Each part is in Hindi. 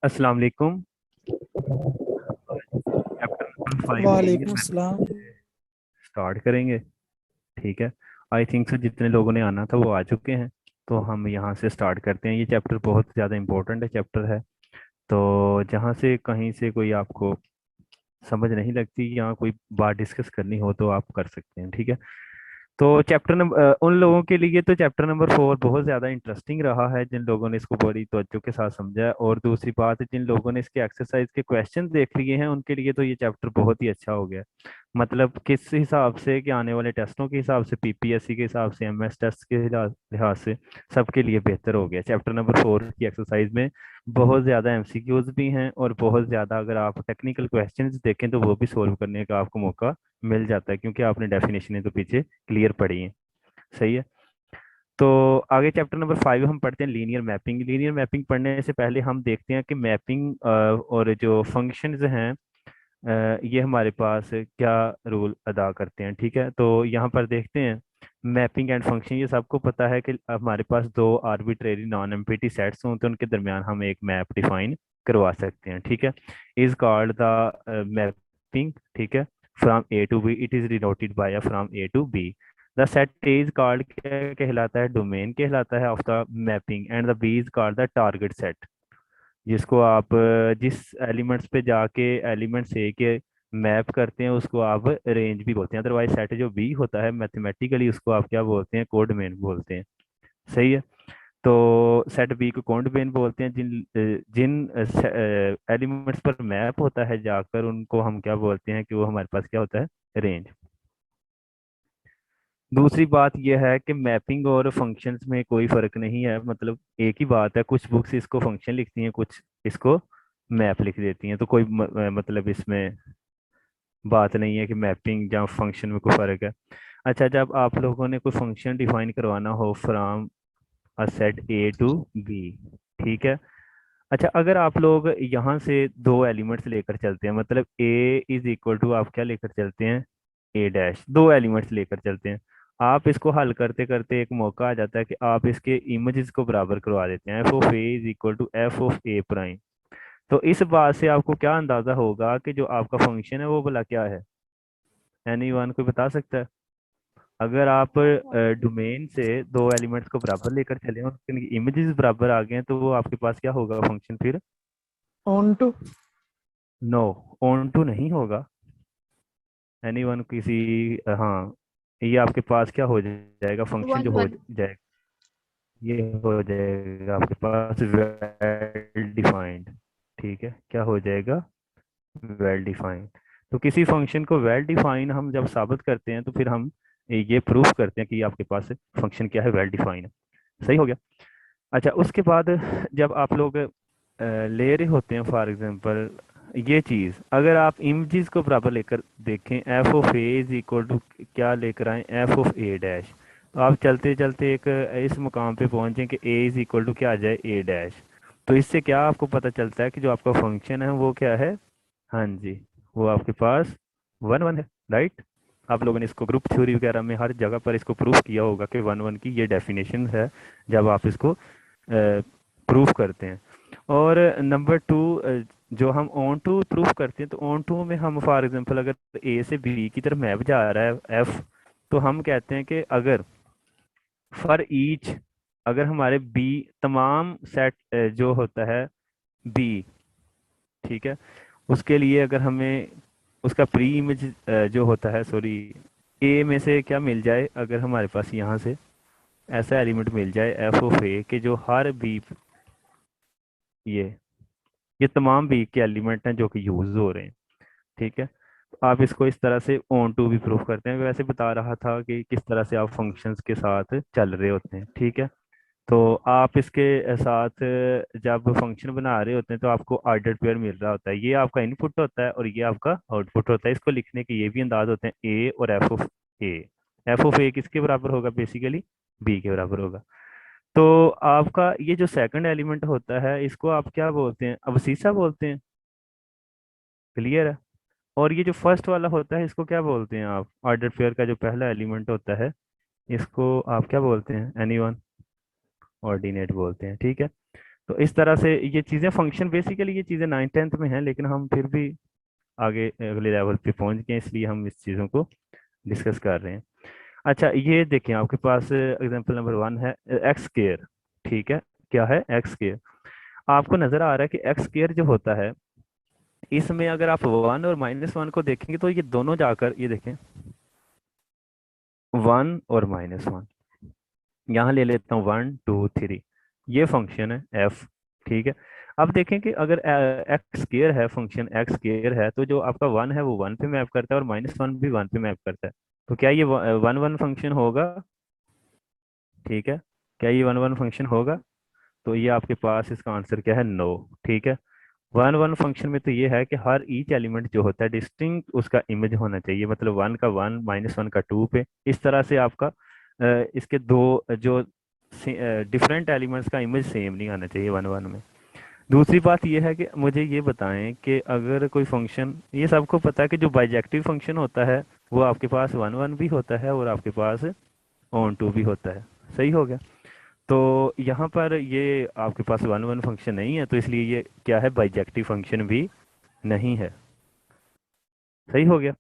अस्सलाम वालेकुम। चैप्टर नंबर 5 लीनियर वालेकुम मैथड सलाम। से स्टार्ट करेंगे। ठीक है। आई थिंक सो जितने लोगों ने आना था वो आ चुके हैं। तो हम यहाँ से स्टार्ट करते हैं। ये चैप्टर बहुत ज़्यादा इंपॉर्टेंट है चैप्टर है। तो जहाँ से कहीं से कोई आपको समझ नहीं लगती या कोई बात डिस्कस करनी हो तो आप कर सकते हैं। ठीक है। तो चैप्टर नंबर उन लोगों के लिए तो चैप्टर नंबर 4 बहुत ज़्यादा इंटरेस्टिंग रहा है जिन लोगों ने इसको बड़ी तवज्जो के साथ समझा है। और दूसरी बात, जिन लोगों ने इसके एक्सरसाइज के क्वेश्चन देख लिए हैं उनके लिए तो ये चैप्टर बहुत ही अच्छा हो गया। मतलब किस हिसाब से कि आने वाले टेस्टों के हिसाब से, पीपीएससी के हिसाब से, एमएस टेस्ट के लिहाज से सबके लिए बेहतर हो गया। चैप्टर नंबर 4 की एक्सरसाइज में बहुत ज़्यादा एमसीक्यूज भी हैं और बहुत ज़्यादा अगर आप टेक्निकल क्वेश्चंस देखें तो वो भी सोल्व करने का आपको मौका मिल जाता है, क्योंकि आपने डेफिनेशन तो पीछे क्लियर पढ़ी है। सही है। तो आगे चैप्टर नंबर 5 हम पढ़ते हैं लीनियर मैपिंग। लीनियर मैपिंग पढ़ने से पहले हम देखते हैं कि मैपिंग और जो फंक्शंस हैं ये हमारे पास क्या रोल अदा करते हैं। ठीक है। तो यहाँ पर देखते हैं मैपिंग एंड फंक्शन। ये सबको पता है कि हमारे पास दो आर्बिट्रेरी नॉन एम्प्टी सेट्स हों तो उनके दरमियान हम एक मैप डिफाइन करवा सकते हैं। ठीक है। Is called the mapping. ठीक है। From A to B it is denoted by from A to B. The set is called क्या कहलाता है? डोमेन कहलाता है of the mapping. And the B is called the target set, जिसको आप जिस एलिमेंट्स पे जाके एलिमेंट्स ए के मैप करते हैं उसको आप रेंज भी बोलते हैं। अदरवाइज सेट जो बी होता है मैथमेटिकली उसको आप क्या बोलते हैं? कोड मेन बोलते हैं। सही है। तो सेट बी को कोड मेन बोलते हैं। जिन जिन एलिमेंट्स पर मैप होता है जाकर उनको हम क्या बोलते हैं कि वो हमारे पास क्या होता है? रेंज। दूसरी बात यह है कि मैपिंग और फंक्शंस में कोई फर्क नहीं है, मतलब एक ही बात है। कुछ बुक्स इसको फंक्शन लिखती हैं, कुछ इसको मैप लिख देती हैं। तो कोई मतलब इसमें बात नहीं है कि मैपिंग या फंक्शन में कोई फर्क है। अच्छा, जब आप लोगों ने कोई फंक्शन डिफाइन करवाना हो from a set A to B, ठीक है। अच्छा, अगर आप लोग यहाँ से दो एलिमेंट्स लेकर चलते हैं, मतलब ए इज इक्वल टू आप क्या लेकर चलते हैं? ए डैश। दो एलिमेंट्स लेकर चलते हैं। आप इसको हल करते करते एक मौका आ जाता है कि आप इसके इमेजेस को बराबर करवा देते हैं। F of A is equal to F of A prime. तो इस बात से आपको क्या अंदाजा होगा कि जो आपका फंक्शन है वो भला क्या है? एनी वन कोई बता सकता है? अगर आप डोमेन से दो एलिमेंट्स को बराबर लेकर चले और उनके इमेजेस बराबर आ गए हैं तो वो आपके पास क्या होगा फंक्शन फिर? Onto. No, onto नहीं होगा। एनी वन किसी हाँ, ये आपके पास क्या हो जाएगा फंक्शन वन जो हो वन। जाएगा? ये हो जाएगा आपके पास वेल डिफाइंड। ठीक है। क्या हो जाएगा? Well defined. तो किसी फंक्शन को वेल डिफाइन हम जब साबित करते हैं तो फिर हम ये प्रूफ करते हैं कि आपके पास फंक्शन क्या है? वेल डिफाइन है। सही हो गया। अच्छा, उसके बाद जब आप लोग ले रहे होते हैं फॉर एग्जांपल ये चीज़, अगर आप इमेजेस को बराबर लेकर देखें, F of A is equal to क्या लेकर आए? F of A dash. तो आप चलते चलते एक इस मुकाम पे पहुंचे कि ए इज इक्वल टू क्या आ जाए? ए डैश। तो इससे क्या आपको पता चलता है कि जो आपका फंक्शन है वो क्या है? हाँ जी, वो आपके पास वन वन है। राइट। आप लोगों ने इसको ग्रुप थ्योरी वगैरह में हर जगह पर इसको प्रूफ किया होगा कि वन वन की ये डेफिनेशन है जब आप इसको प्रूफ करते हैं। और नंबर टू, जो हम ऑन टू प्रूफ करते हैं तो ऑन टू में हम फॉर एग्जांपल अगर ए से बी की तरफ मैप जा रहा है एफ, तो हम कहते हैं कि अगर फॉर ईच, अगर हमारे बी तमाम सेट जो होता है बी, ठीक है, उसके लिए अगर हमें उसका प्री इमेज जो होता है, सॉरी, ए में से क्या मिल जाए, अगर हमारे पास यहाँ से ऐसा एलिमेंट मिल जाए एफ ऑफ ए के जो हर बी, ये ये तमाम बी के एलिमेंट हैं जो कि यूज हो रहे हैं। ठीक है। तो आप इसको इस तरह से ऑन टू भी प्रूफ करते हैं। वैसे बता रहा था कि किस तरह से आप फंक्शंस के साथ चल रहे होते हैं। ठीक है। तो आप इसके साथ जब फंक्शन बना रहे होते हैं तो आपको ऑर्डर पेयर मिल रहा होता है। ये आपका इनपुट होता है और ये आपका आउटपुट होता है। इसको लिखने के ये भी अंदाज होते हैं, ए और F of A. F of A किसके बराबर होगा? बेसिकली बी के बराबर होगा। तो आपका ये जो सेकंड एलिमेंट होता है इसको आप क्या बोलते हैं? अवशीषा बोलते हैं। क्लियर है। और ये जो फर्स्ट वाला होता है इसको क्या बोलते हैं आप? ऑर्डर पेयर का जो पहला एलिमेंट होता है इसको आप क्या बोलते हैं? एनीवन? ऑर्डिनेट बोलते हैं। ठीक है। तो इस तरह से ये चीज़ें फंक्शन, बेसिकली ये चीज़ें 9th 10th में हैं, लेकिन हम फिर भी आगे अगले लेवल पे पहुंच गए, इसलिए हम इस चीज़ों को डिस्कस कर रहे हैं। अच्छा, ये देखें, आपके पास एग्जांपल नंबर 1 है एक्स स्केयर। ठीक है, क्या है एक्स स्केयर। आपको नजर आ रहा है कि एक्स स्केयर जो होता है, इसमें अगर आप 1 और -1 को देखेंगे तो ये दोनों जाकर, ये देखें, 1 और -1, यहाँ ले लेता हूँ 1 2 3, ये फंक्शन है एफ। ठीक है, अब देखें कि अगर एक्स स्केयर है, फंक्शन एक्स स्केयर है, तो जो आपका 1 है वो 1 पे मैप करता है और -1 भी 1 पे मैप करता है। तो क्या ये 1 1 फंक्शन होगा? ठीक है, क्या ये 1 1 फंक्शन होगा? तो ये आपके पास इसका आंसर क्या है? नो। ठीक है, 1 1 फंक्शन में तो ये है कि हर ईच एलिमेंट जो होता है डिस्टिंक्ट उसका इमेज होना चाहिए, मतलब 1 का 1, -1 का 2 पे, इस तरह से आपका इसके दो जो डिफरेंट एलिमेंट्स का इमेज सेम नहीं आना चाहिए 1 1 में। दूसरी बात ये है कि मुझे ये बताएं कि अगर कोई फंक्शन, ये सबको पता है कि जो बाइजेक्टिव फंक्शन होता है वो आपके पास 1 1 भी होता है और आपके पास ऑन टू भी होता है। सही हो गया। तो यहाँ पर ये आपके पास 1 1 फंक्शन नहीं है, तो इसलिए ये क्या है? बाइजेक्टिव फंक्शन भी नहीं है। सही हो गया।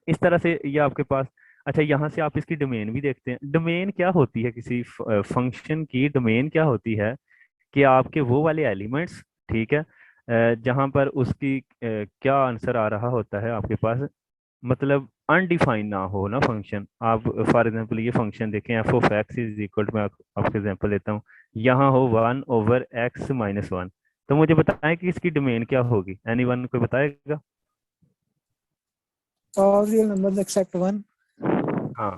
इस तरह से ये आपके पास। अच्छा, यहाँ से आप इसकी डोमेन भी देखते हैं। डोमेन क्या होती है किसी फंक्शन की? डोमेन क्या होती है कि आपके वो वाले एलिमेंट्स, ठीक है, जहाँ पर उसकी क्या आंसर आ रहा होता है आपके पास, मतलब अनडिफाइन ना हो ना फंक्शन। आप फॉर एग्जांपल ये फंक्शन देखें, F of X is equal to, मैं आपको एग्जांपल देता हूँ, यहाँ हो 1/x-1, तो मुझे बताएं कि इसकी डोमेन क्या होगी? एनी वन कोई बताएगा? All real numbers except one. हाँ,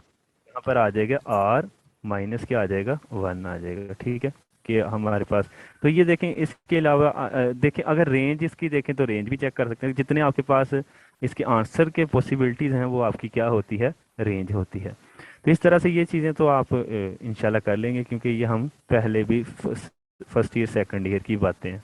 यहाँ पर आ जाएगा आर माइनस क्या आ जाएगा? 1 आ जाएगा। ठीक है, कि हमारे पास, तो ये देखें, इसके अलावा देखें, अगर रेंज इसकी देखें तो रेंज भी चेक कर सकते हैं। जितने आपके पास इसके आंसर के पॉसिबिलिटीज़ हैं वो आपकी क्या होती है? रेंज होती है। तो इस तरह से ये चीज़ें तो आप इंशाल्लाह कर लेंगे, क्योंकि ये हम पहले भी फर्स्ट ईयर सेकंड ईयर की बातें हैं।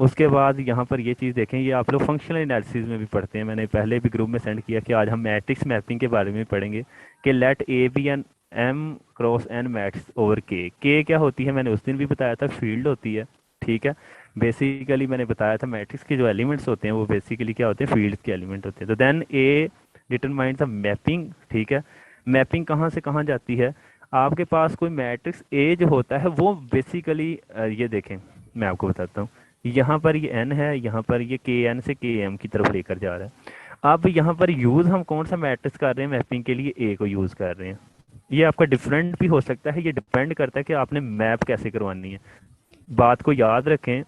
उसके बाद यहाँ पर ये चीज़ देखें, ये आप लोग फंक्शनल एनालिसिस में भी पढ़ते हैं, मैंने पहले भी ग्रुप में सेंड किया कि आज हम मैट्रिक्स मैपिंग के बारे में पढ़ेंगे कि let A be an M cross N matrix over K क्या होती है? मैंने उस दिन भी बताया था, फील्ड होती है। ठीक है, बेसिकली मैंने बताया था मैट्रिक्स के जो एलिमेंट्स होते हैं वो बेसिकली क्या होते हैं? फील्ड के एलिमेंट होते हैं। तो then A determines the mapping. ठीक है, मैपिंग कहाँ से कहाँ जाती है? आपके पास कोई मैट्रिक्स ए जो होता है वो बेसिकली, ये देखें, मैं आपको बताता हूँ, यहाँ पर ये एन है, यहाँ पर ये के एन से के एम की तरफ लेकर जा रहा है। अब यहाँ पर यूज हम कौन सा मैट्रिक्स कर रहे हैं मैपिंग के लिए? ए को यूज कर रहे हैं। ये आपका डिफरेंट भी हो सकता है, ये डिपेंड करता है कि आपने मैप कैसे करवानी है। बात को याद रखें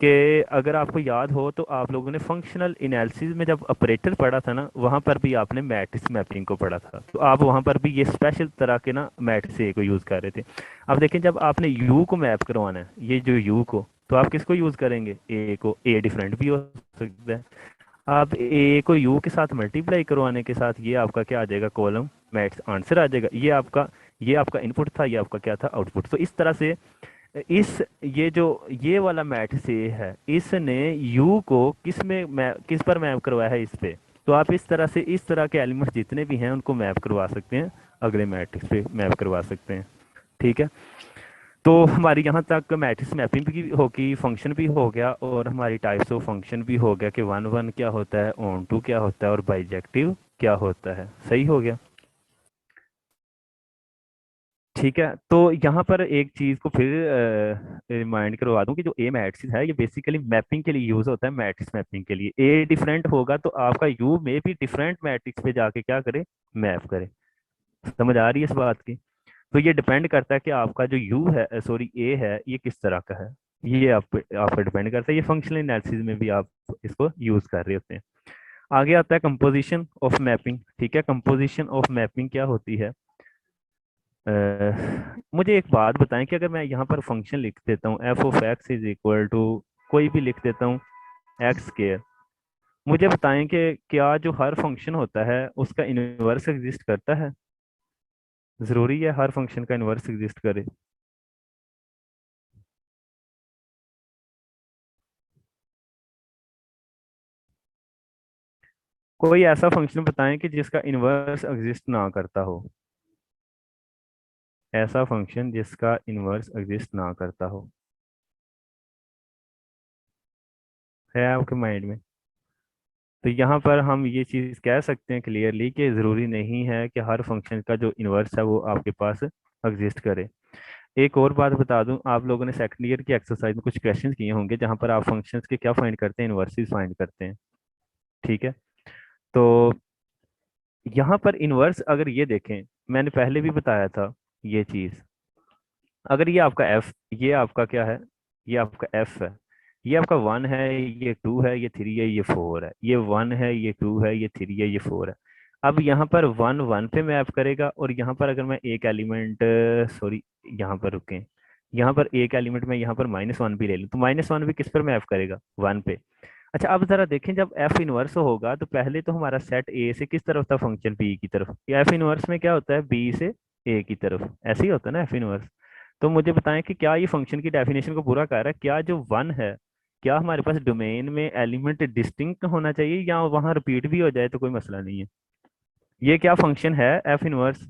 कि अगर आपको याद हो तो आप लोगों ने फंक्शनल एनालिसिस में जब ऑपरेटर पढ़ा था ना, वहाँ पर भी आपने मैट्रिक्स मैपिंग को पढ़ा था, तो आप वहाँ पर भी ये स्पेशल तरह के ना मैट्रिक्स ए को यूज़ कर रहे थे। अब देखें, जब आपने यू को मैप करवाना है, ये जो यू को, तो आप किसको यूज़ करेंगे? ए को। ए डिफरेंट भी हो सकता है। आप ए को यू के साथ मल्टीप्लाई करवाने के साथ ये आपका क्या आ जाएगा? कॉलम मैट्रिक्स आंसर आ जाएगा। ये आपका इनपुट था, ये आपका क्या था? आउटपुट। तो इस तरह से इस ये जो ये वाला मैट्रिक्स ए है, इसने यू को किस पर मैप करवाया है? इस पे। तो आप इस तरह से इस तरह के एलिमेंट्स जितने भी हैं उनको मैप करवा सकते हैं, अगले मैट्रिक्स पे मैप करवा सकते हैं। ठीक है, तो हमारी यहाँ तक मैट्रिक्स मैपिंग भी होगी, फंक्शन भी हो गया, और हमारी टाइप्स ऑफ फंक्शन भी हो गया कि 1 1 क्या होता है, ऑन टू क्या होता है, और बाइजेक्टिव क्या होता है। सही हो गया। ठीक है, तो यहाँ पर एक चीज को फिर रिमाइंड करवा दूं कि जो ए मैट्रिक्स है ये बेसिकली मैपिंग के लिए यूज होता है। मैट्रिक्स मैपिंग के लिए ए डिफरेंट होगा तो आपका यू में भी डिफरेंट मैट्रिक्स पे जाके क्या करे? मैप करे। समझ आ रही है इस बात की? तो ये डिपेंड करता है कि आपका जो यू है, सॉरी ए है, ये किस तरह का है। ये आप पर डिपेंड करता है। ये फंक्शनल एनालिसिस में भी आप इसको यूज कर रहे होते हैं। आगे आता है कंपोजिशन ऑफ मैपिंग। ठीक है, कंपोजिशन ऑफ मैपिंग क्या होती है? मुझे एक बात बताएं कि अगर मैं यहाँ पर फंक्शन लिख देता हूँ F of X is equal to, कोई भी लिख देता हूँ, एक्स स्केयर, मुझे बताएं कि क्या जो हर फंक्शन होता है उसका इनवर्स एग्जिस्ट करता है? ज़रूरी है हर फंक्शन का इनवर्स एग्जिस्ट करे? कोई ऐसा फंक्शन बताएं कि जिसका इनवर्स एग्जिस्ट ना करता हो। ऐसा फंक्शन जिसका इनवर्स एग्जिस्ट ना करता हो। है आपके माइंड में? तो यहाँ पर हम ये चीज़ कह सकते हैं क्लियरली कि ज़रूरी नहीं है कि हर फंक्शन का जो इन्वर्स है वो आपके पास एग्जिस्ट करे। एक और बात बता दूं, आप लोगों ने सेकंड ईयर की एक्सरसाइज में कुछ क्वेश्चंस किए होंगे जहाँ पर आप फंक्शंस के क्या फाइंड करते हैं, इन्वर्सेस फाइंड करते हैं। ठीक है। तो यहाँ पर इन्वर्स अगर ये देखें, मैंने पहले भी बताया था ये चीज़, अगर ये आपका एफ, ये आपका क्या है, ये आपका एफ है, ये आपका वन है, ये टू है, ये थ्री है, ये फोर है, ये वन है, ये टू है, ये थ्री है, ये फोर है। अब यहाँ पर वन वन पे मैप करेगा, और यहाँ पर अगर मैं एक एलिमेंट, सॉरी, यहाँ पर रुकें, यहाँ पर एक एलिमेंट में यहाँ पर -1 भी ले लूँ तो -1 भी किस पर मैप करेगा, वन पे। अच्छा, अब जरा देखें, जब एफ इनवर्स होगा तो पहले तो हमारा सेट ए से किस तरफ था, फंक्शन बी की तरफ। या एफ इनवर्स में क्या होता है, बी से ए की तरफ, ऐसे ही होता है ना एफ इनवर्स। तो मुझे बताएं कि क्या ये फंक्शन की डेफिनेशन को पूरा कर रहा है, क्या जो वन है, क्या हमारे पास डोमेन में एलिमेंट डिस्टिंक्ट होना चाहिए, या वहां रिपीट भी हो जाए तो कोई मसला नहीं है। ये क्या फंक्शन है एफ इनवर्स?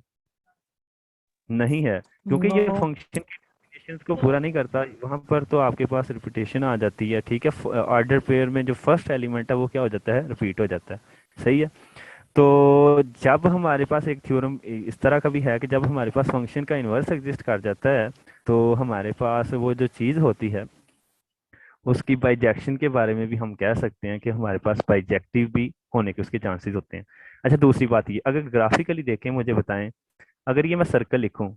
नहीं है, क्योंकि ये No. फंक्शन की डेफिनेशंस को पूरा नहीं करता, वहां पर तो आपके पास रिपीटेशन आ जाती है। ठीक है, ऑर्डर पेयर में जो फर्स्ट एलिमेंट है वो क्या हो जाता है, रिपीट हो जाता है। सही है। तो जब हमारे पास एक थ्योरम इस तरह का भी है कि जब हमारे पास फंक्शन का इन्वर्स एग्जिस्ट कर जाता है, तो हमारे पास वो जो चीज़ होती है उसकी बाइजेक्शन के बारे में भी हम कह सकते हैं कि हमारे पास बाइजेक्टिव भी होने के उसके चांसेस होते हैं। अच्छा, दूसरी बात ये, अगर ग्राफिकली देखें, मुझे बताएं, अगर ये मैं सर्कल लिखूं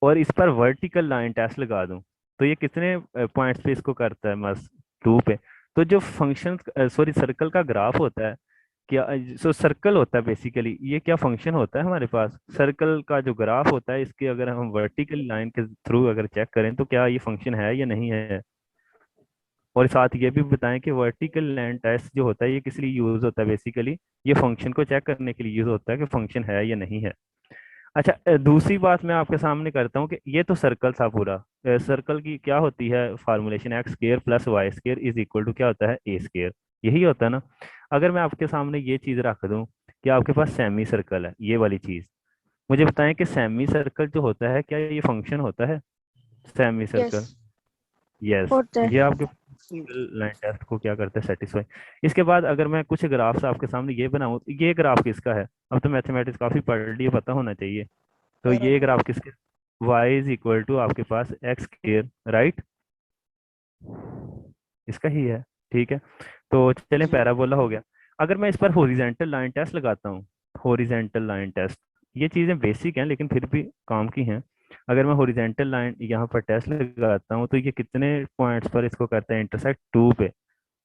और इस पर वर्टिकल लाइन टेस्ट लगा दूं, तो ये कितने पॉइंट्स पे इसको करता है, बस टू पे। तो जो फंक्शन, सॉरी, सर्कल का ग्राफ होता है, क्या, सो सर्कल होता है बेसिकली, ये क्या फंक्शन होता है हमारे पास, सर्कल का जो ग्राफ होता है, इसके अगर हम वर्टिकल लाइन के थ्रू अगर चेक करें तो क्या ये फंक्शन है या नहीं है। और साथ ये भी बताएं कि वर्टिकल लाइन टेस्ट जो होता है ये किस लिए यूज होता है, बेसिकली ये फंक्शन को चेक करने के लिए यूज होता है कि फंक्शन है या नहीं है। अच्छा, दूसरी बात मैं आपके सामने करता हूँ कि ये तो सर्कल था पूरा, सर्कल की क्या होती है formulation, x square plus y square is equal to क्या होता है, ए स्केयर। यही होता है ना। अगर मैं आपके सामने ये चीज रख दूं कि आपके पास सेमी सर्कल है, ये वाली चीज, मुझे बताएं कि सेमी सर्कल जो होता है क्या ये फंक्शन होता है, सेमी सर्कल? Yes yes. होता ये है। आपके लाइन टेस्ट को क्या करता है, सेटिस्फाई। इसके बाद अगर मैं कुछ ग्राफ्स आपके सामने ये बनाऊं, तो ये ग्राफ किसका है? अब तो मैथमेटिक्स काफी पढ़ लिए, पता होना चाहिए। तो ये ग्राफ किसके, y इज इक्वल टू आपके पास एक्स स्क्र, राइट, इसका ही है। ठीक है। तो चलें, जी पैराबोला हो गया। अगर मैं इस पर हॉरिजेंटल लाइन टेस्ट लगाता हूँ, हॉरिजेंटल लाइन टेस्ट, ये चीज़ें बेसिक हैं लेकिन फिर भी काम की हैं। अगर मैं हॉरिजेंटल लाइन यहाँ पर टेस्ट लगाता हूँ तो ये कितने पॉइंट्स पर इसको करता है, इंटरसेक्ट टू पे।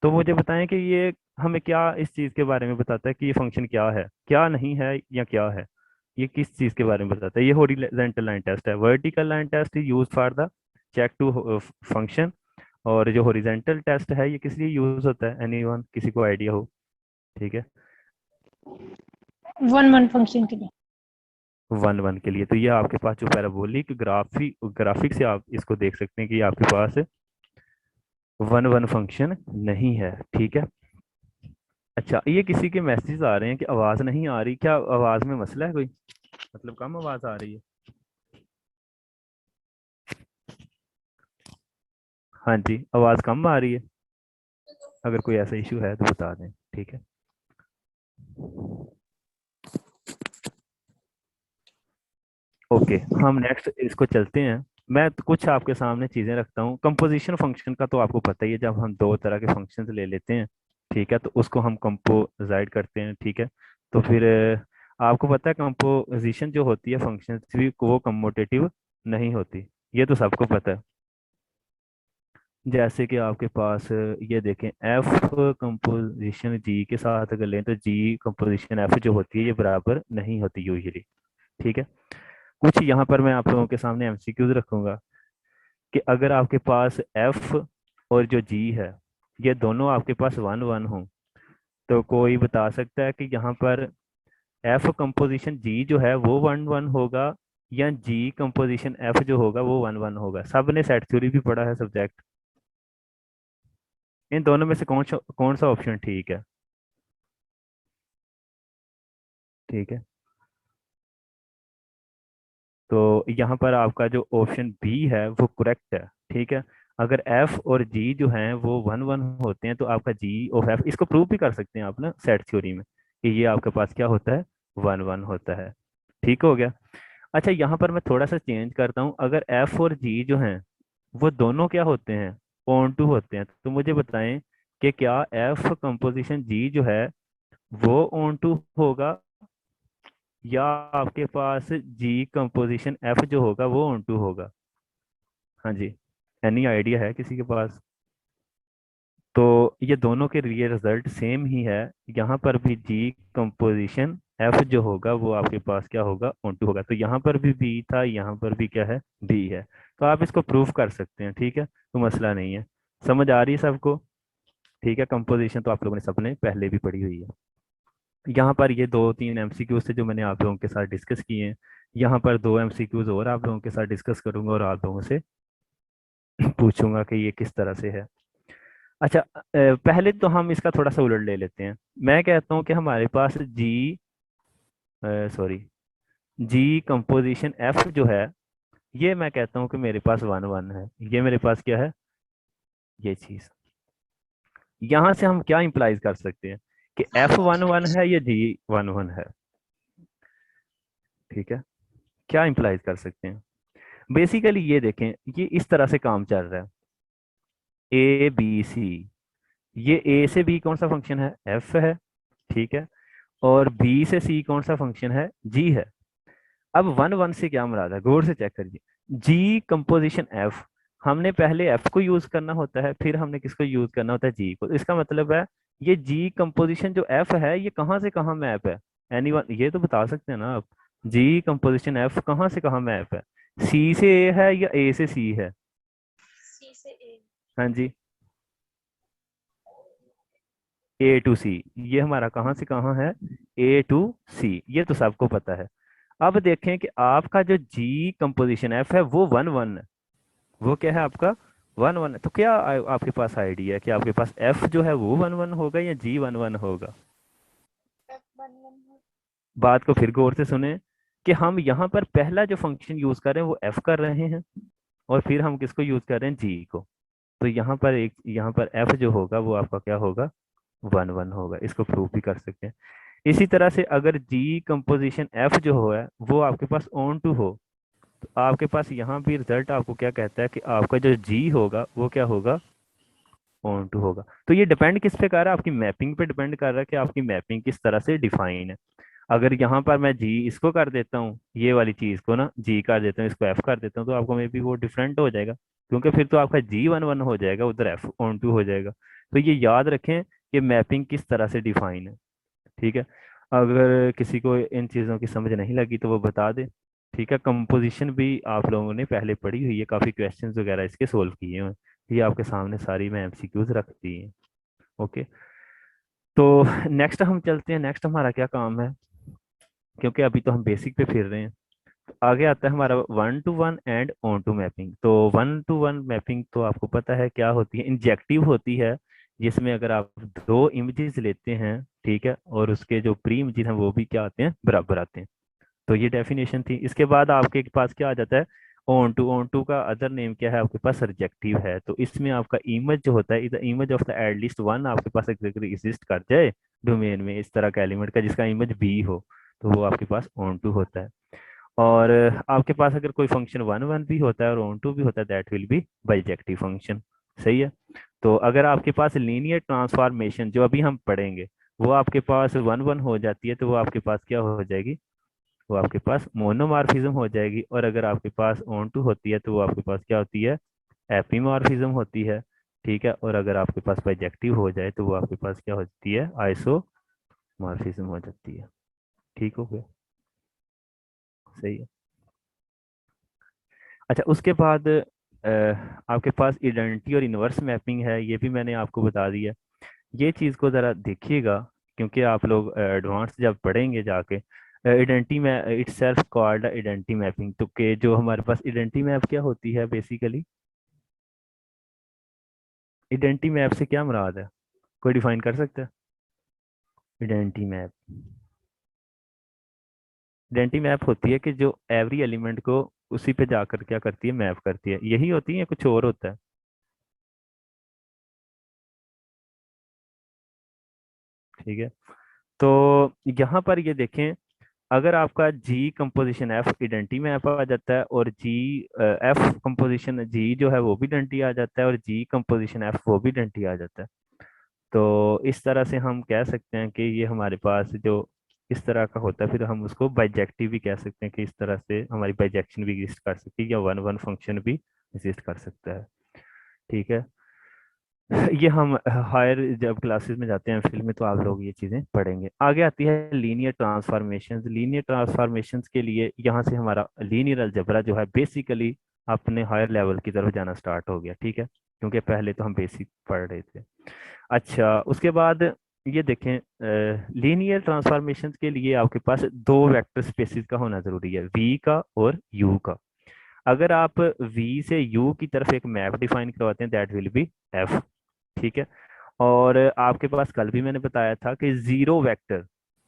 तो मुझे बताएं कि ये हमें क्या इस चीज़ के बारे में बताता है कि ये फंक्शन क्या है, क्या नहीं है, या क्या है, ये किस चीज़ के बारे में बताता है। ये हॉरिजेंटल लाइन टेस्ट है। Vertical line test is use for the check to function. और जो हॉरिजेंटल टेस्ट है ये किस लिए यूज होता है, एनीवन, किसी को आइडिया हो? ठीक है, वन वन फंक्शन के लिए। वन वन के लिए। तो ये आपके पास जो पैराबोलिक ग्राफिक से आप इसको देख सकते हैं कि आपके पास वन वन फंक्शन नहीं है। ठीक है। अच्छा, ये किसी के मैसेज आ रहे हैं कि आवाज नहीं आ रही, क्या आवाज में मसला है कोई, मतलब कम आवाज आ रही है? हाँ जी, आवाज कम आ रही है, अगर कोई ऐसा इशू है तो बता दें। ठीक है। ओके, हम नेक्स्ट इसको चलते हैं। मैं तो कुछ आपके सामने चीजें रखता हूँ। कंपोजिशन फंक्शन का तो आपको पता ही है, जब हम दो तरह के फंक्शंस ले लेते हैं, ठीक है, तो उसको हम कंपोजाइड करते हैं। ठीक है। तो फिर आपको पता है कंपोजिशन जो होती है फंक्शन की वो कम्यूटेटिव नहीं होती, ये तो सबको पता है। जैसे कि आपके पास ये देखें, एफ कंपोजिशन जी के साथ अगर लें तो जी कंपोजिशन एफ जो होती है ये बराबर नहीं होती यूजुअली। ठीक है। कुछ यहाँ पर मैं आप लोगों के सामने एमसीक्यूज रखूंगा कि अगर आपके पास एफ और जो जी है ये दोनों आपके पास वन वन हो, तो कोई बता सकता है कि यहाँ पर एफ कंपोजिशन जी जो है वो वन वन होगा, या जी कंपोजिशन एफ जो होगा वो वन वन होगा? सब ने सेट थ्योरी भी पढ़ा है सब्जेक्ट, इन दोनों में से कौन सा ऑप्शन ठीक है? ठीक है। तो यहाँ पर आपका जो ऑप्शन बी है वो करेक्ट है। ठीक है। अगर एफ और जी जो हैं वो वन वन होते हैं तो आपका जी ऑफ एफ, इसको प्रूव भी कर सकते हैं आप ना सेट थ्योरी में, कि ये आपके पास क्या होता है, वन वन होता है। ठीक हो गया। अच्छा, यहाँ पर मैं थोड़ा सा चेंज करता हूँ, अगर एफ और जी जो हैं वो दोनों क्या होते हैं, ऑन टू होते हैं, तो मुझे बताएं कि क्या एफ कंपोजिशन जी जो है वो ऑन टू होगा, या आपके पास जी कंपोजिशन एफ जो होगा वो ऑन टू होगा। हाँ जी, एनी आइडिया है किसी के पास? तो ये दोनों के लिए रिजल्ट सेम ही है। यहाँ पर भी जी कंपोजिशन एफ जो होगा वो आपके पास क्या होगा, ऑन टू होगा। तो यहाँ पर भी बी था, यहाँ पर भी क्या है, बी है। तो आप इसको प्रूफ कर सकते हैं, ठीक है, तो मसला नहीं है। समझ आ रही है सबको? ठीक है, कंपोजिशन तो आप लोगों ने सबने पहले भी पढ़ी हुई है। यहाँ पर ये दो तीन एमसीक्यूज थे जो मैंने आप लोगों के साथ डिस्कस किए हैं। यहाँ पर दो एमसीक्यूज और आप लोगों के साथ डिस्कस करूंगा और आप लोगों से पूछूंगा कि ये किस तरह से है। अच्छा, पहले तो हम इसका थोड़ा सा उलट ले लेते हैं। मैं कहता हूँ कि हमारे पास जी, सॉरी, जी कंपोजिशन एफ जो है, ये मैं कहता हूँ कि मेरे पास वन वन है। ये मेरे पास क्या है, ये चीज। यहाँ से हम क्या इंप्लाइज कर सकते हैं कि एफ वन वन है या जी वन वन है। ठीक है, क्या इंप्लाइज कर सकते हैं? बेसिकली ये देखें, ये इस तरह से काम चल रहा है, ए बी सी। ये ए से बी कौन सा फंक्शन है, एफ है, ठीक है। और बी से सी कौन सा फंक्शन है, जी है। अब वन वन से क्या मुराद है, गौर से चेक करिए। जी कंपोजिशन एफ, हमने पहले एफ को यूज करना होता है, फिर हमने किसको यूज करना होता है, जी को। इसका मतलब है ये जी कंपोजिशन जो एफ है ये कहाँ से कहाँ मैप है, एनीवन ये तो बता सकते हैं ना आप। जी कंपोजिशन एफ कहाँ से कहाँ मैप है, सी से ए है या ए से सी है? सी से ए। हाँ जी, ए टू सी, ये हमारा कहाँ से कहाँ है, ए टू सी, ये तो सबको पता है। अब देखें कि आपका जो जी कंपोजिशन एफ है वो वन वन है। वो क्या है आपका, वन वन है। तो क्या आपके पास आइडिया है कि आपके पास एफ जो है वो वन वन होगा या जी वन वन होगा? एफ वन वन है। बात को फिर गौर से सुने कि हम यहाँ पर पहला जो फंक्शन यूज कर रहे हैं वो एफ कर रहे हैं, और फिर हम किसको यूज कर रहे हैं, जी को। तो यहाँ पर एक, यहाँ पर एफ जो होगा वो आपका क्या होगा, वन वन होगा। इसको प्रूव भी कर सकते हैं। इसी तरह से अगर जी कंपोजिशन एफ जो हो है वो आपके पास ऑन टू हो, तो आपके पास यहाँ भी रिजल्ट आपको क्या कहता है कि आपका जो जी होगा वो क्या होगा, ऑन टू होगा। तो ये डिपेंड किस पे कर रहा है, आपकी मैपिंग पे डिपेंड कर रहा है कि आपकी मैपिंग किस तरह से डिफाइन है। अगर यहाँ पर मैं जी इसको कर देता हूँ, ये वाली चीज को ना जी कर देता हूँ, इसको एफ कर देता हूँ, तो आपको मे बी वो डिफरेंट हो जाएगा, क्योंकि फिर तो आपका जी वन वन हो जाएगा, उधर एफ ऑन टू हो जाएगा। तो ये याद रखें कि मैपिंग किस तरह से डिफाइन है। ठीक है, अगर किसी को इन चीज़ों की समझ नहीं लगी तो वो बता दे। ठीक है, कंपोजिशन भी आप लोगों ने पहले पढ़ी हुई है, काफ़ी क्वेश्चंस वगैरह इसके सोल्व किए हैं। ये आपके सामने सारी मैं एमसीक्यूज रख दी हैं। ओके, तो नेक्स्ट हम चलते हैं। नेक्स्ट हमारा क्या काम है, क्योंकि अभी तो हम बेसिक पे फिर रहे हैं। तो आगे आता है हमारा one to one and onto mapping. तो वन टू वन मैपिंग तो आपको पता है क्या होती है, इंजेक्टिव होती है, जिसमें अगर आप दो इमेजेस लेते हैं, ठीक है, और उसके जो प्री इमेजेस हैं वो भी क्या आते हैं, बराबर आते हैं। तो ये डेफिनेशन थी। इसके बाद आपके पास क्या आ जाता है, ऑन टू। ऑन टू का अदर नेम क्या है आपके पास, सर्जेक्टिव है। तो इसमें आपका इमेज जो होता है, image of the at least one आपके पास एग्जिस्ट कर जाए डोमेन में, इस तरह का एलिमेंट का जिसका इमेज भी हो, तो वो आपके पास ऑन टू होता है। और आपके पास अगर कोई फंक्शन वन वन भी होता है और ऑन टू भी होता है, that will be bijective function. सही है। तो अगर आपके पास लीनियर ट्रांसफॉर्मेशन जो अभी हम पढ़ेंगे वो आपके पास वन वन हो जाती है, तो वो आपके पास क्या हो जाएगी, वो आपके पास मोनोमॉर्फिज्म हो जाएगी। और अगर आपके पास ऑन टू होती है तो वो आपके पास क्या होती है, एपीमॉर्फिज्म होती है। ठीक है, और अगर आपके पास बाइजेक्टिव हो जाए तो वो आपके पास क्या होती है, आइसोमॉर्फिज्म हो जाती है। ठीक हो गया, सही है। अच्छा, उसके बाद आपके पास इडेंटिटी और इनवर्स मैपिंग है, ये भी मैंने आपको बता दिया। ये चीज़ को ज़रा देखिएगा, क्योंकि आप लोग एडवांस जब पढ़ेंगे जाके, इडेंटिटी में इट सेल्फ कॉल्ड इडेंटिटी मैपिंग। तो के जो हमारे पास इडेंटिटी मैप क्या होती है बेसिकली, इडेंटिटी मैप से क्या मुराद है, कोई डिफाइन कर सकता है? इडेंटिटी मैप, आइडेंटिटी मैप होती है कि जो एवरी एलिमेंट को उसी पे जाकर क्या करती है, मैप करती है। यही होती है या कुछ और होता है? ठीक है। तो यहाँ पर ये देखें, अगर आपका जी कंपोजिशन एफ इडेंटी में एफ आ जाता है, और जी एफ कंपोजिशन जी जो है वो भी इडेंटी आ जाता है, और जी कंपोजिशन एफ वो भी इडेंटी आ जाता है, तो इस तरह से हम कह सकते हैं कि ये हमारे पास जो इस तरह का होता है, फिर हम उसको बाइजेक्टिव भी कह सकते हैं कि इस तरह से हमारी बाइजेक्शन भी एग्जिस्ट कर सकती है, या वन वन फंक्शन भी एग्जिस्ट कर सकता है। ठीक है। ये हम हायर जब क्लासेस में जाते हैं फील्ड में, तो आप लोग ये चीज़ें पढ़ेंगे। आगे आती है लीनियर ट्रांसफॉर्मेशंस। लीनियर ट्रांसफॉर्मेशंस के लिए यहाँ से हमारा लीनियर अलजेब्रा जो है बेसिकली अपने हायर लेवल की तरफ जाना स्टार्ट हो गया। ठीक है, क्योंकि पहले तो हम बेसिक पढ़ रहे थे। अच्छा, उसके बाद ये देखें, लीनियर ट्रांसफॉर्मेशंस के लिए आपके पास दो वेक्टर स्पेसिस का होना जरूरी है, वी का और यू का। अगर आप वी से यू की तरफ एक मैप डिफाइन करवाते हैं, दैट विल बी एफ। ठीक है। और आपके पास कल भी मैंने बताया था कि जीरो वेक्टर,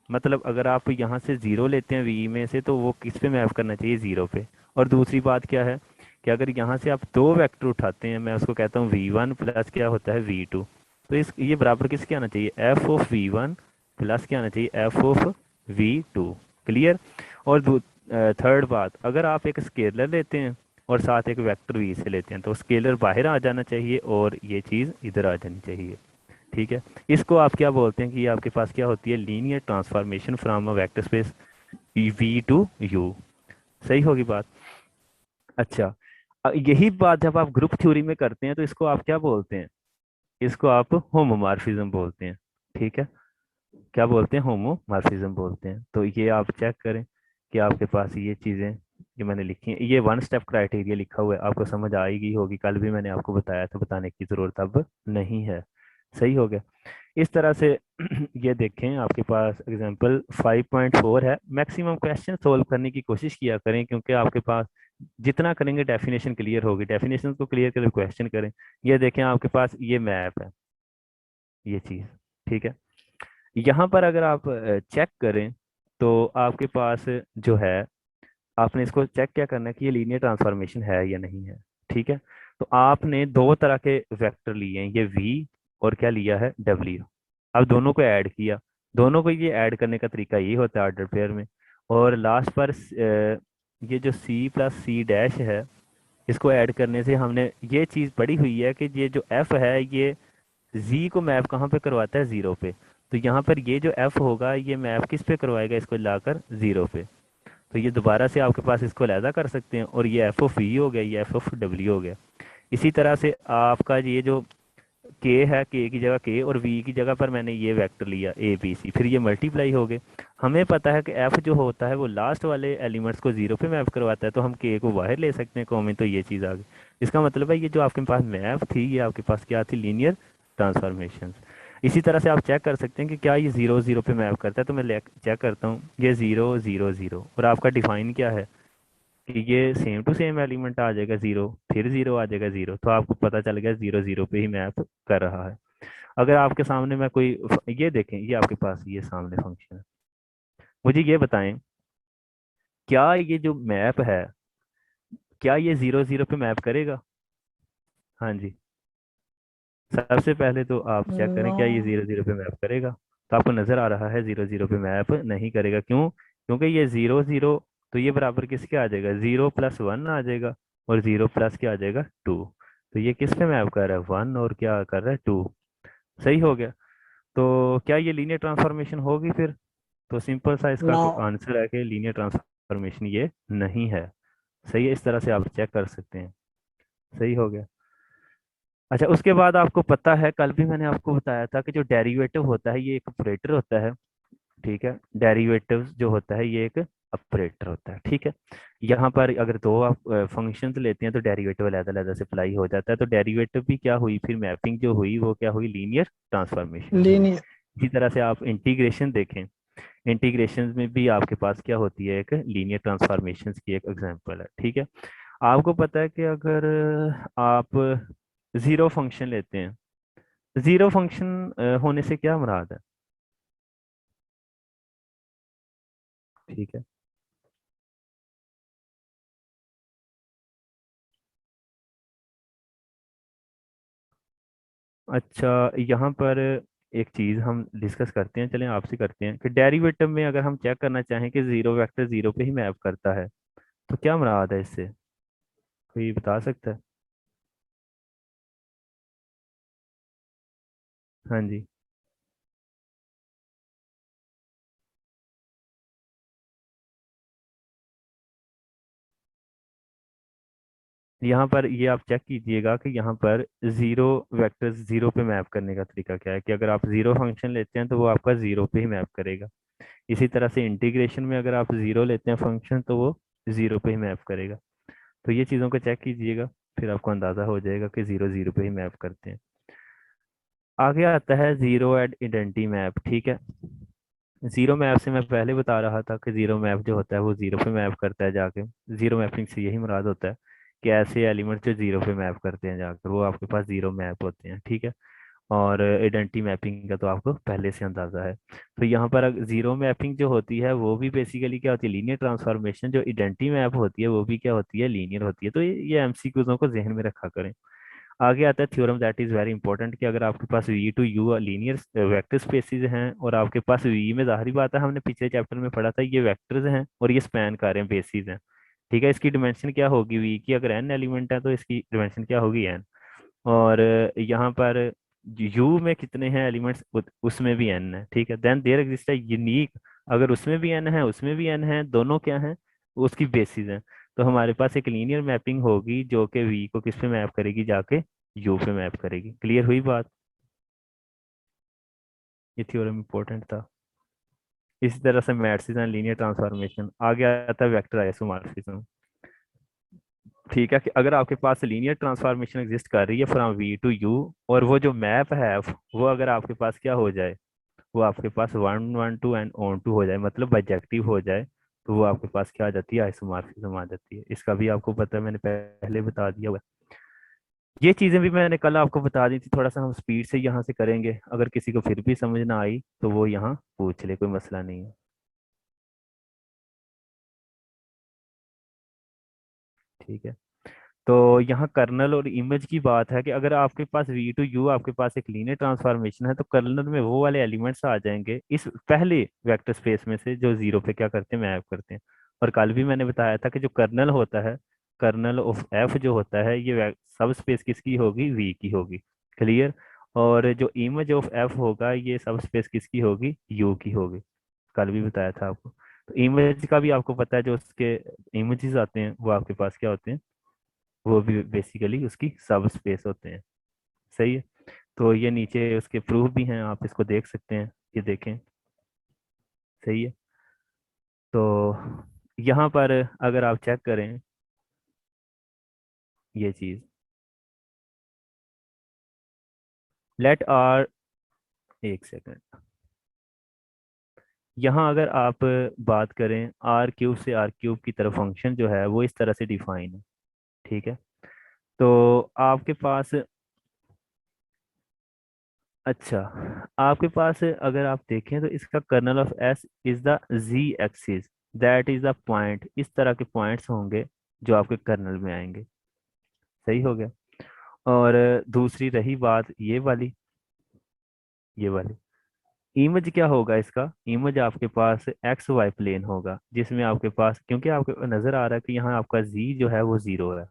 मतलब अगर आप यहाँ से जीरो लेते हैं वी में से, तो वो किस पे मैप करना चाहिए, जीरो पे। और दूसरी बात क्या है कि अगर यहाँ से आप दो वेक्टर उठाते हैं, मैं उसको कहता हूँ वी वन प्लस क्या होता है वी टू, तो इस ये बराबर किसके आना चाहिए, f of V one plus क्या आना चाहिए, f of V two. Clear. और थर्ड बात, अगर आप एक स्केलर लेते हैं और साथ एक वेक्टर वी से लेते हैं, तो स्केलर बाहर आ जाना चाहिए और ये चीज़ इधर आ जानी चाहिए। ठीक है। इसको आप क्या बोलते हैं कि ये आपके पास क्या होती है, linear transformation from a vector space V to U. सही होगी बात। अच्छा, यही बात जब आप ग्रुप थ्योरी में करते हैं, तो इसको आप क्या बोलते हैं, इसको आप होमोमॉर्फिज्म बोलते हैं। ठीक है, क्या बोलते हैं, होमोमॉर्फिज्म बोलते हैं। तो ये आप चेक करें कि आपके पास ये चीज़ें ये मैंने लिखी हैं, ये वन स्टेप क्राइटेरिया लिखा हुआ है, आपको समझ आएगी होगी, कल भी मैंने आपको बताया था, बताने की ज़रूरत अब नहीं है। सही हो गया। इस तरह से ये देखें, आपके पास एग्जांपल 5.4 है। मैक्सिमम क्वेश्चन सोल्व करने की कोशिश किया करें, क्योंकि आपके पास जितना करेंगे डेफिनेशन क्लियर होगी, डेफिनेशन को क्लियर करके क्वेश्चन करें। ये देखें, आपके पास ये मैप है, ये चीज़। ठीक है। यहाँ पर अगर आप चेक करें, तो आपके पास जो है, आपने इसको चेक क्या करना है कि ये लीनियर ट्रांसफॉर्मेशन है या नहीं है। ठीक है। तो आपने दो तरह के वेक्टर लिए हैं, ये v और क्या लिया है, w। अब दोनों को ऐड किया, दोनों को ये ऐड करने का तरीका यही होता है ऑर्डर पेयर में। और लास्ट पर ये जो c प्लस सी डैश है, इसको ऐड करने से हमने ये चीज़ पढ़ी हुई है कि ये जो f है, ये z को मैप कहाँ पे करवाता है, जीरो पे। तो यहाँ पर ये जो f होगा, ये मैप किस पे करवाएगा, इसको लाकर जीरो पे। तो ये दोबारा से आपके पास इसको अलहदा कर सकते हैं, और ये एफ ऑफ वी हो गया, ये एफ ऑफ डब्ल्यू हो गया। इसी तरह से आपका ये जो के है, के की जगह के और वी की जगह पर मैंने ये वेक्टर लिया ए बी सी, फिर ये मल्टीप्लाई हो गए। हमें पता है कि एफ जो होता है वो लास्ट वाले एलिमेंट्स को जीरो पे मैप करवाता है, तो हम के को बाहर ले सकते हैं कॉमन, तो ये चीज़ आ गई। इसका मतलब है ये जो आपके पास मैप थी, ये आपके पास क्या थी, लीनियर ट्रांसफॉर्मेशन। इसी तरह से आप चेक कर सकते हैं कि क्या ये जीरो जीरो पे मैप करता है, तो मैं चेक करता हूँ, ये जीरो जीरो जीरो, और आपका डिफाइन क्या है कि ये सेम टू सेम एलिमेंट आ जाएगा जीरो, फिर जीरो आ जाएगा जीरो, तो आपको पता चल गया जीरो जीरो पे ही मैप कर रहा है। अगर आपके सामने मैं कोई ये देखें, ये आपके पास ये सामने फंक्शन है, मुझे ये बताएं, क्या ये जो मैप है, क्या ये जीरो जीरो पे मैप करेगा। हाँ जी। सबसे पहले तो आप चेक करें, नो। क्या ये जीरो जीरो पे मैप करेगा। तो आपको नजर आ रहा है जीरो जीरो पे मैप नहीं करेगा। क्यों? क्योंकि ये जीरो जीरो, तो ये बराबर किसके आ जाएगा, जीरो प्लस वन आ जाएगा, और जीरो प्लस क्या आ जाएगा, टू। तो ये किस पे मैप कर रहा है, वन और क्या कर रहा है, टू। सही हो गया। तो क्या ये लीनियर ट्रांसफॉर्मेशन होगी फिर? तो सिंपल सा इसका नो। आंसर है कि लीनियर ट्रांसफॉर्मेशन ये नहीं है। सही है, इस तरह से आप चेक कर सकते हैं। सही हो गया। अच्छा, उसके बाद आपको पता है, कल भी मैंने आपको बताया था कि जो डेरिवेटिव होता है ये एक ऑपरेटर होता है। ठीक है। डेरिवेटिव जो होता है ये एक ऑपरेटर होता है। ठीक है। यहाँ पर अगर दो आप फंक्शंस लेते हैं, तो डेरिवेटिव अलग-अलग से अप्लाई हो जाता है, तो डेरिवेटिव भी क्या हुई, फिर मैपिंग जो हुई वो क्या हुई, लीनियर ट्रांसफॉर्मेशन हुई। लीनियर। इसी तरह से आप इंटीग्रेशन देखें, इंटीग्रेशन में भी आपके पास क्या होती है, एक लीनियर ट्रांसफॉर्मेशन की एक एग्जांपल है। ठीक है। आपको पता है कि अगर आप जीरो फंक्शन लेते हैं, जीरो फंक्शन होने से क्या मुराद है। ठीक है। अच्छा, यहाँ पर एक चीज हम डिस्कस करते हैं, चलें आपसे करते हैं कि डेरिवेटिव में अगर हम चेक करना चाहें कि जीरो वेक्टर जीरो पे ही मैप करता है तो क्या मुराद है इससे, कोई बता सकता है? हाँ जी। यहाँ पर ये आप चेक कीजिएगा कि यहाँ पर जीरो वेक्टर जीरो पे मैप करने का तरीका क्या है, कि अगर आप जीरो फंक्शन लेते हैं तो वो आपका जीरो पे ही मैप करेगा। इसी तरह से इंटीग्रेशन में अगर आप जीरो लेते हैं फंक्शन तो वो जीरो पे ही मैप करेगा। तो ये चीज़ों को चेक कीजिएगा, फिर आपको अंदाज़ा हो जाएगा कि जीरो जीरो पे ही मैप करते हैं। आगे आता है जीरो एड इडेंटिटी मैप, ठीक है। जीरो मैप से मैं पहले बता रहा था कि जीरो मैप जो होता है वो जीरो पे मैप करता है जाके। जीरो मैपिंग से यही मुराद होता है कि ऐसे एलिमेंट जो जीरो पे मैप करते हैं जाकर वो आपके पास जीरो मैप होते हैं, ठीक है। और आइडेंटिटी मैपिंग का तो आपको पहले से अंदाजा है। तो यहाँ पर जीरो मैपिंग जो होती है वो भी बेसिकली क्या होती है, लीनियर ट्रांसफॉर्मेशन। जो आइडेंटिटी मैप होती है वो भी क्या होती है, लीनियर होती है। तो ये एमसीक्यूज़ों को जहन में रखा करें। आगे आता है theorem that is very important, कि अगर आपके पास V to U linear vector spaces हैं और आपके पास वी में, जाहिर बात है हमने पिछले चैप्टर में पढ़ा था, ये वेक्टर्स हैं और ये स्पैन कर रहे हैं, बेसिस हैं, ठीक है। इसकी डिमेंशन क्या होगी, वी की अगर एन एलिमेंट है तो इसकी डिमेंशन क्या होगी, एन। और यहाँ पर यू में कितने हैं एलिमेंट्स, उसमें भी एन है, ठीक है। देन देयर एग्जिस्ट है यूनिक, अगर उसमें भी एन है उसमें भी एन है, दोनों क्या हैं, उसकी बेसिस हैं। तो हमारे पास एक लीनियर मैपिंग होगी जो कि वी को किस पे मैप करेगी, जाके यू पे मैप करेगी। क्लियर हुई बात? ये थ्योरम इंपॉर्टेंट था। इसी तरह से मैट्रिक्स एंड लीनियर ट्रांसफॉर्मेशन। आगे आता है वेक्टर आइसोमॉर्फिज्म, ठीक है। कि अगर आपके पास लीनियर ट्रांसफॉर्मेशन एग्जिस्ट कर रही है फ्रॉम वी टू यू, और वो जो मैप है वो अगर आपके पास क्या हो जाए, वो आपके पास one one too and onto हो जाए, मतलब बाइजेक्टिव हो जाए, तो वो आपके पास क्या आ जाती है, आइसोमॉर्फिज्म आ जाती है। इसका भी आपको पता है, मैंने पहले बता दिया हुआ है। ये चीजें भी मैंने कल आपको बता दी थी, थोड़ा सा हम स्पीड से यहाँ से करेंगे, अगर किसी को फिर भी समझ ना आई तो वो यहाँ पूछ ले, कोई मसला नहीं है, ठीक है। तो यहाँ कर्नल और इमेज की बात है कि अगर आपके पास वी टू यू आपके पास एक लीनियर ट्रांसफॉर्मेशन है तो कर्नल में वो वाले एलिमेंट्स आ जाएंगे इस पहले वेक्टर स्पेस में से जो जीरो पे क्या करते हैं, मैप करते हैं। और कल भी मैंने बताया था कि जो कर्नल होता है, कर्नल ऑफ एफ जो होता है, ये सब स्पेस किसकी होगी, वी की होगी। क्लियर? और जो इमेज ऑफ एफ होगा ये सब स्पेस किसकी होगी, यू की होगी। कल भी बताया था आपको। तो इमेज का भी आपको पता है, जो उसके इमेजेस आते हैं वो आपके पास क्या होते हैं, वो भी बेसिकली उसकी सब स्पेस होते हैं। सही है। तो ये नीचे उसके प्रूफ भी हैं, आप इसको देख सकते हैं, ये देखें। सही है। तो यहाँ पर अगर आप चेक करें ये चीज, लेट आर, एक सेकंड, यहाँ अगर आप बात करें आर क्यूब से आर क्यूब की तरफ, फंक्शन जो है वो इस तरह से डिफाइन है, ठीक है। तो आपके पास, अच्छा, आपके पास अगर आप देखें तो इसका kernel of S is the z axis, that is the point, इस तरह के पॉइंट्स होंगे जो आपके कर्नल में आएंगे। सही हो गया। और दूसरी रही बात ये वाली इमेज क्या होगा, इसका इमेज आपके पास एक्स वाई प्लेन होगा, जिसमें आपके पास, क्योंकि आपको नजर आ रहा है कि यहाँ आपका जी जो है वो जीरो है,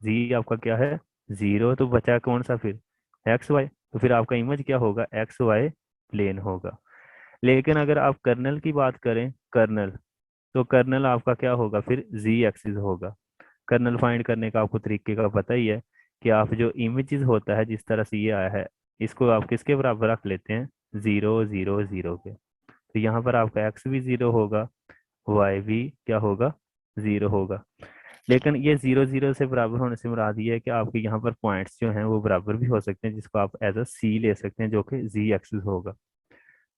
जी आपका क्या है, जीरो, तो बचा कौन सा फिर, एक्स वाई। तो फिर आपका इमेज क्या होगा, एक्स वाई प्लेन होगा। लेकिन अगर आप कर्नल की बात करें, कर्नल, तो कर्नल आपका क्या होगा, फिर जी एक्सिस होगा। कर्नल फाइंड करने का आपको तरीके का पता ही है, कि आप जो इमेजेस होता है जिस तरह से ये आया है, इसको आप किसके बराबर रख लेते हैं, जीरो जीरो जीरो के। तो यहाँ पर आपका एक्स भी जीरो होगा, वाई भी क्या होगा, जीरो होगा। लेकिन ये जीरो जीरो से बराबर होने से मुराद ये है कि आपके यहाँ पर पॉइंट्स जो हैं वो बराबर भी हो सकते हैं, जिसको आप एज अ सी ले सकते हैं, जो कि जी एक्सिस होगा,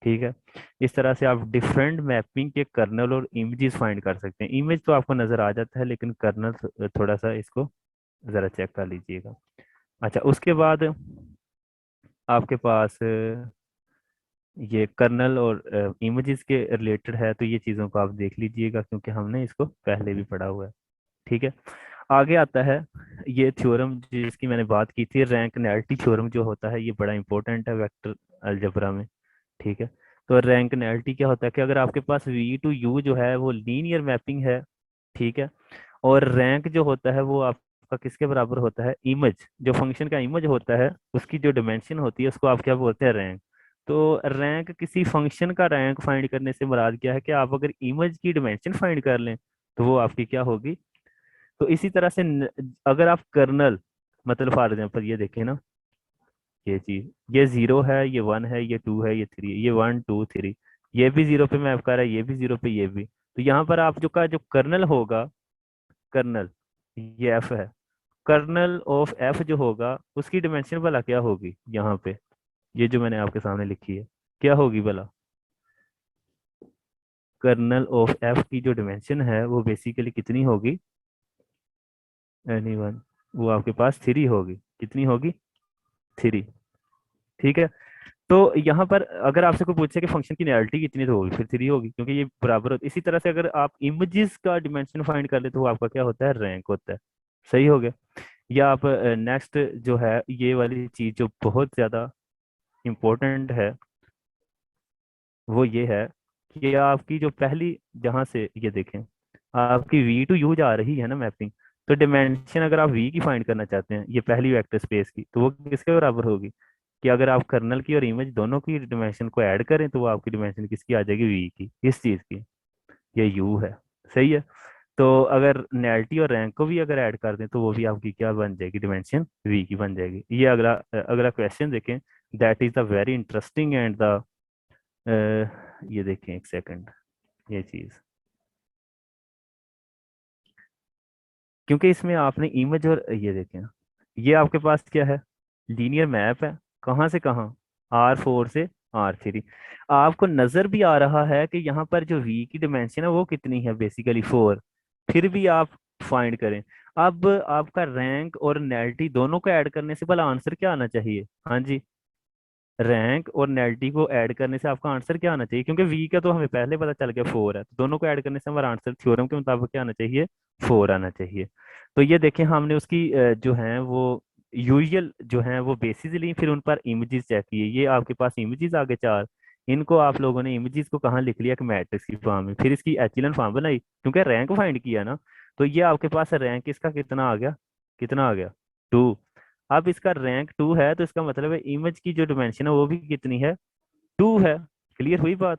ठीक है। इस तरह से आप डिफरेंट मैपिंग के कर्नल और इमेजेस फाइंड कर सकते हैं। इमेज तो आपको नजर आ जाता है, लेकिन कर्नल थोड़ा सा इसको जरा चेक कर लीजिएगा। अच्छा, उसके बाद आपके पास ये कर्नल और इमेजेस के रिलेटेड है, तो ये चीज़ों को आप देख लीजिएगा क्योंकि हमने इसको पहले भी पढ़ा हुआ है, ठीक है। आगे आता है ये थ्योरम जिसकी मैंने बात की थी, रैंक नैलिटी थ्योरम जो होता है, ये बड़ा इंपॉर्टेंट है वेक्टर अलजेब्रा में। ठीक है, तो रैंक नैलिटी क्या होता है कि अगर आपके पास वी टू यू जो है वो लीनियर मैपिंग है, ठीक है, और रैंक जो होता है वो आपका किसके बराबर होता है, इमेज, जो फंक्शन का इमेज होता है उसकी जो डिमेंशन होती है उसको आप क्या बोलते हैं, रैंक। तो रैंक, किसी फंक्शन का रैंक फाइंड करने से मुराद क्या है कि आप अगर इमेज की डिमेंशन फाइंड कर लें तो वो आपकी क्या होगी। तो इसी तरह से अगर आप कर्नल, मतलब फॉर एग्जाम्पल ये देखें ना, ये चीज, ये 0 है, ये 1 है, ये 2 है, ये 3 है, ये 1 2 3, ये भी 0 पे मैप कर रहा है, ये भी 0 पे, ये भी। तो यहाँ पर आप जो का जो कर्नल होगा, कर्नल, ये एफ है, कर्नल ऑफ एफ जो होगा उसकी डिमेंशन भला क्या होगी यहाँ पे, ये जो मैंने आपके सामने लिखी है, क्या होगी भला। कर्नल ऑफ एफ की जो डिमेंशन है वो बेसिकली कितनी होगी, एनीवन, वो आपके पास 3 होगी, कितनी होगी, 3। ठीक है, तो यहाँ पर अगर आपसे कोई पूछे कि फंक्शन की नैलिटी कितनी, तो होगी फिर 3 होगी, क्योंकि ये बराबर होती है। इसी तरह से अगर आप इमेजेस का डिमेंशन फाइंड कर ले तो वो आपका क्या होता है, रैंक होता है। सही हो गया। या आप नेक्स्ट जो है ये वाली चीज जो बहुत ज्यादा इम्पोर्टेंट है वो ये है कि आपकी जो पहली, जहाँ से ये देखें, आपकी वी टू यू जा रही है ना मैपिंग, तो डिमेंशन अगर आप वी की फाइंड करना चाहते हैं, ये पहली वेक्टर स्पेस की, तो वो किसके बराबर होगी, कि अगर आप कर्नल की और इमेज दोनों की डिमेंशन को ऐड करें तो वो आपकी डिमेंशन किसकी आ जाएगी, वी की, इस चीज की, ये यू है। सही है। तो अगर नैलिटी और रैंक को भी अगर ऐड कर दें तो वो भी आपकी क्या बन जाएगी, डिमेंशन वी की बन जाएगी। ये अगला अगला क्वेश्चन देखें, that is the very interesting and the, ये देखें एक सेकंड, ये चीज, क्योंकि इसमें आपने इमेज और ये देखें, ये आपके पास क्या है, लीनियर मैप है, कहाँ से कहाँ, R4 से R3। आपको नजर भी आ रहा है कि यहाँ पर जो V की डिमेंशन है वो कितनी है, बेसिकली 4। फिर भी आप फाइंड करें। अब आपका रैंक और नैलिटी दोनों को ऐड करने से भला आंसर क्या आना चाहिए, हाँ जी, रैंक और नैलिटी को ऐड करने से आपका आंसर क्या आना चाहिए, क्योंकि वी का तो हमें पहले पता चल गया 4 है, तो दोनों को ऐड करने से हमारा आंसर थ्योरम के मुताबिक क्या आना चाहिए, 4 आना चाहिए। तो ये देखें, हमने उसकी जो है वो यूजुअल जो है वो बेसिस ली, फिर उन पर इमेजेस चेक किए, ये आपके पास इमेजेस आगे 4, इनको आप लोगों ने इमेजेस को कहाँ लिख लिया कि मैट्रिक्स की फॉर्म में, फिर इसकी एचेलन फॉर्म बनाई क्योंकि रैंक फाइंड किया ना। तो ये आपके पास रैंक इसका कितना आ गया, कितना आ गया, 2। अब इसका रैंक 2 है तो इसका मतलब है इमेज की जो डिमेंशन है वो भी कितनी है, 2 है। क्लियर हुई बात।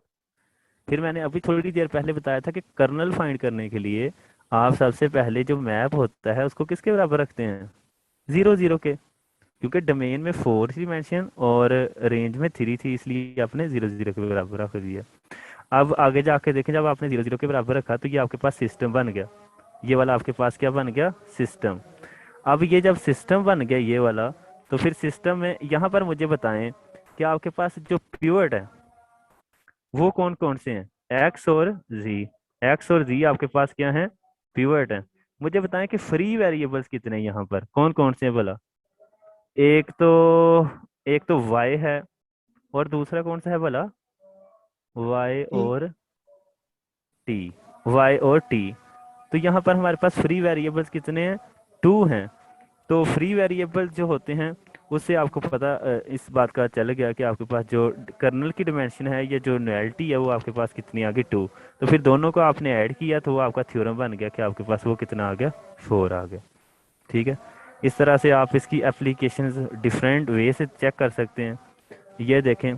फिर मैंने अभी थोड़ी देर पहले बताया था कि कर्नल फाइंड करने के लिए आप सबसे पहले जो मैप होता है उसको किसके बराबर रखते हैं, 0 0 के, क्योंकि डोमेन में 4 थी डिमेंशन और रेंज में 3 थी, इसलिए आपने 0 0 के बराबर रख दिया। अब आगे जाके देखें, जब आपने 0 0 के बराबर रखा तो ये आपके पास सिस्टम बन गया, ये वाला आपके पास क्या बन गया, सिस्टम। अब ये जब सिस्टम बन गया ये वाला, तो फिर सिस्टम में यहाँ पर मुझे बताएं कि आपके पास जो पिवट है वो कौन कौन से हैं, एक्स और जी, एक्स और जी आपके पास क्या है, पिवट है। मुझे बताएं कि फ्री वेरिएबल्स कितने हैं यहाँ पर, कौन कौन से हैं भला। एक तो, एक तो वाई है, और दूसरा कौन सा है भला, वाई टी। और टी, वाई और टी। तो यहाँ पर हमारे पास फ्री वेरिएबल्स कितने हैं, 2 हैं। तो फ्री वेरिएबल जो होते हैं उससे आपको पता इस बात का चल गया कि आपके पास जो कर्नल की डिमेंशन है, ये जो नॉयल्टी है वो आपके पास कितनी आ गई, 2। तो फिर दोनों को आपने ऐड किया तो वो आपका थ्योरम बन गया कि आपके पास वो कितना आ गया, 4 आ गया। ठीक है, इस तरह से आप इसकी एप्लीकेशंस डिफरेंट वे से चेक कर सकते हैं। ये देखें,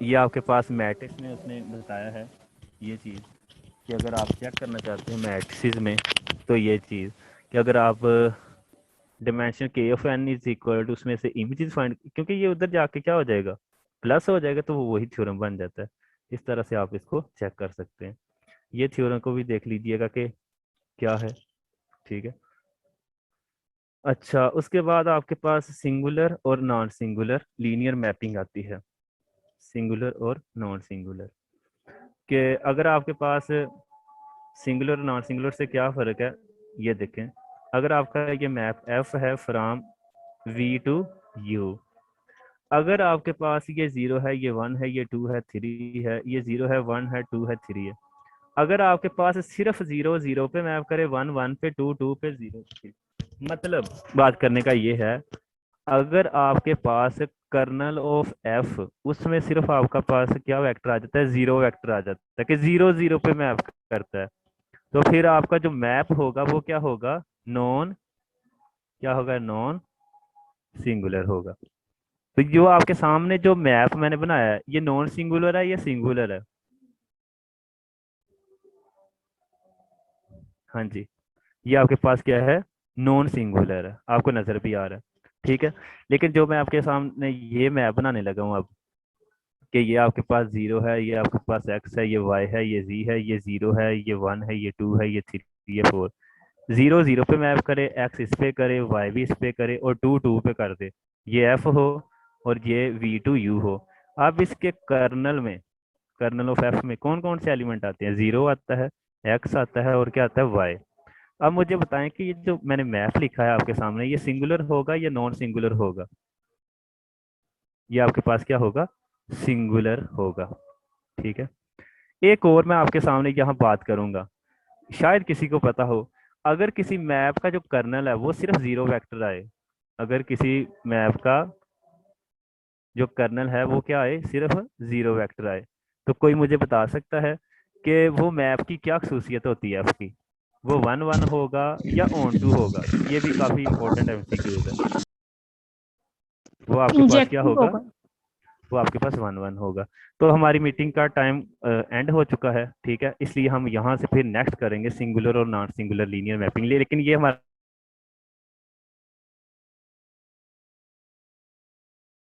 ये आपके पास मैट्रिक्स में उसने बताया है ये चीज़, कि अगर आप चेक करना चाहते हैं मैट्रिसेस में, तो ये चीज़ कि अगर आप डिमेंशन के of N is equal to उसमें से इमेजेस फाइंड, क्योंकि ये उधर जाके क्या हो जाएगा, प्लस हो जाएगा, तो वो वही थ्योरम बन जाता है। इस तरह से आप इसको चेक कर सकते हैं। ये थ्योरम को भी देख लीजिएगा कि क्या है। ठीक है, अच्छा, उसके बाद आपके पास सिंगुलर और नॉन सिंगुलर लीनियर मैपिंग आती है, सिंगुलर और नॉन सिंगुलर, कि अगर आपके पास सिंगुलर और नॉन सिंगुलर से क्या फ़र्क है, ये देखें। अगर आपका ये मैप एफ है फ्रॉम वी टू यू, अगर आपके पास ये 0 है, ये 1 है, ये 2 है, 3 है, ये 0 है, 1 है, 2 है, 3 है, अगर आपके पास सिर्फ 0 0 पे मैप करे, 1 1 पे, 2 2 पे, 0 पे, मतलब बात करने का ये है, अगर आपके पास कर्नल ऑफ एफ, उसमें सिर्फ आपका पास क्या वेक्टर आ जाता है, 0 वेक्टर आ जाता है कि 0 0 पे मैप करता है, तो फिर आपका जो मैप होगा वो क्या होगा, नॉन, क्या होगा, नॉन सिंगुलर होगा। तो जो आपके सामने जो मैप मैंने बनाया है, ये नॉन सिंगुलर है या सिंगुलर है? हाँ जी, ये आपके पास क्या है, नॉन सिंगुलर है, आपको नजर भी आ रहा है, ठीक है। लेकिन जो मैं आपके सामने ये मैप बनाने लगा हूँ अब, कि ये आपके पास 0 है, ये आपके पास एक्स है, ये वाई है, ये जी है, ये 0 है, ये 1 है, ये 2 है, ये 3 है, 4, 0 0 पे मैप करे, एक्स इस पे करे, वाई भी इस पे करे, और 2 2 पे कर दे, ये एफ हो और ये वी टू यू हो। अब इसके कर्नल में, कर्नल ऑफ एफ में कौन कौन से एलिमेंट आते हैं, 0 आता है, एक्स आता है, और क्या आता है, वाई। अब मुझे बताएं कि ये जो मैंने मैप लिखा है आपके सामने, ये सिंगुलर होगा या नॉन सिंगुलर होगा? ये आपके पास क्या होगा, सिंगुलर होगा, ठीक है। एक और मैं आपके सामने यहाँ बात करूंगा, शायद किसी को पता हो, अगर किसी मैप का जो कर्नल है वो सिर्फ 0 वेक्टर आए, अगर किसी मैप का जो कर्नल है वो क्या आए, सिर्फ 0 वेक्टर आए, तो कोई मुझे बता सकता है कि वो मैप की क्या खसूसियत होती है आपकी, वो 1 1 होगा या ऑन टू होगा? ये भी काफी इंपॉर्टेंट एमसीक्यूज है। वो आपके पास क्या इंजेक्टिव होगा, होगा। वो आपके पास 1 1 होगा। तो हमारी मीटिंग का टाइम एंड हो चुका है, ठीक है, इसलिए हम यहाँ से फिर नेक्स्ट करेंगे सिंगुलर और नॉन सिंगुलर लीनियर मैपिंग लिए, लेकिन ये हमारा